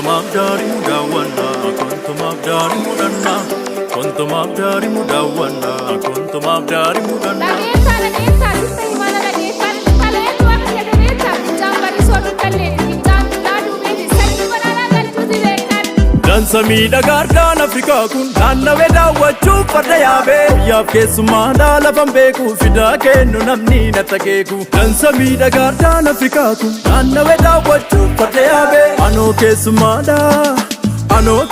mabdari mudawana, kuntu mabdari mudanna, kuntu mabdari mudawana, kuntu mabdari mudanna. Dansa miidhagaadhaan Afrikaa kun naannawee daawwachuuf farda yaabee guyyaaf keessummaa lafan beeku fidaa kennu namni na takeeku. Dansa miidhagaadhaan Afrikaa kun naannawee daawwachuuf farda yaabee anoo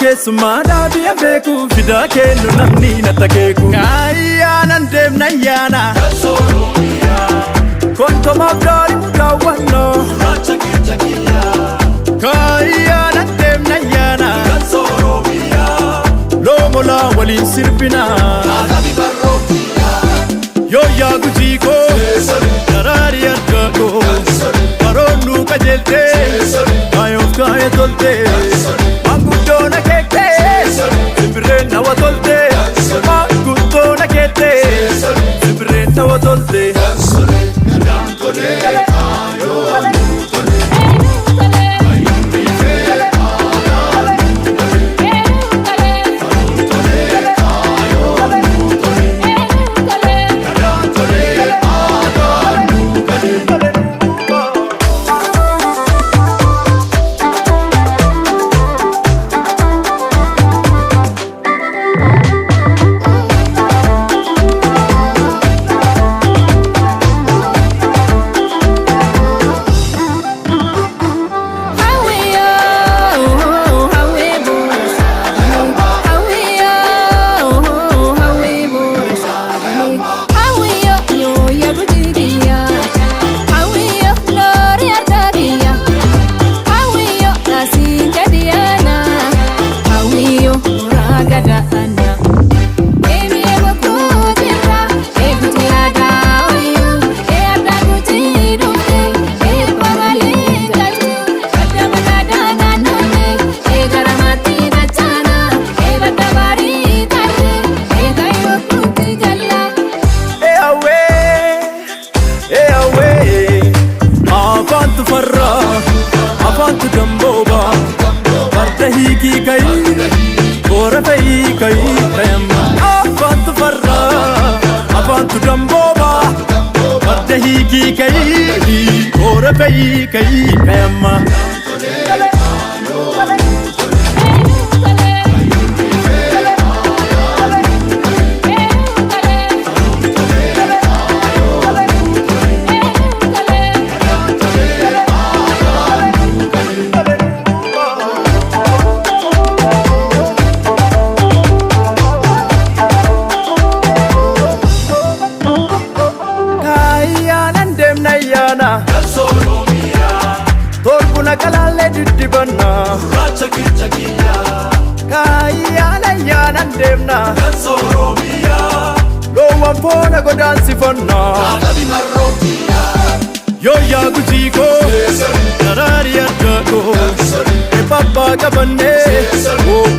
keessummaadhaa biyya beeku fidaa kennu namni na takeeku. Kaayyaanaan deemna ayyaana kontomaaf daari mudaawwanno kaayyaanaan deemna ayyaana lomola waliin sirbina yoo yaa gujiiko daraari argaako baroonnu qajeelte kaayoof kaayee tolte maanguddoona keekte simbirreen nawa tolte maanguddoona keekte simbirreen nawa tolte. Yo ya gujiiko daraari argaako eebbaa qabanne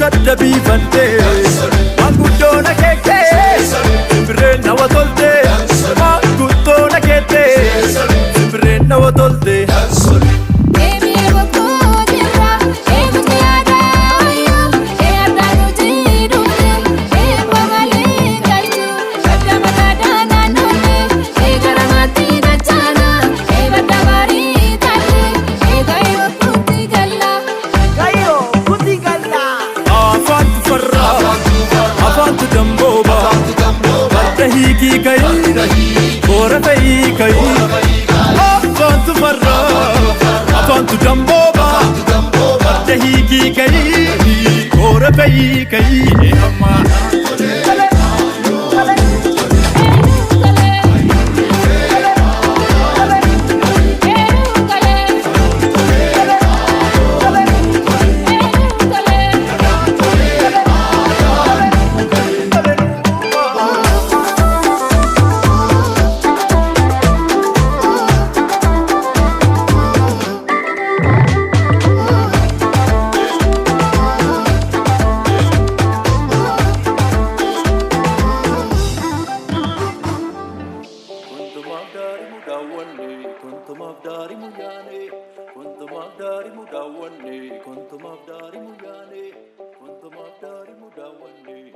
kadda biifante maanguddoona keekte simbirreen nawa tolte maanguddoona keekte simbirreen nawa tolte. Kai, ora kai, kai, oh, quanto farò. كنتم أبداري مجاني كنتم أبداري مدوني كنتم أبداري مجاني كنتم أبداري مدوني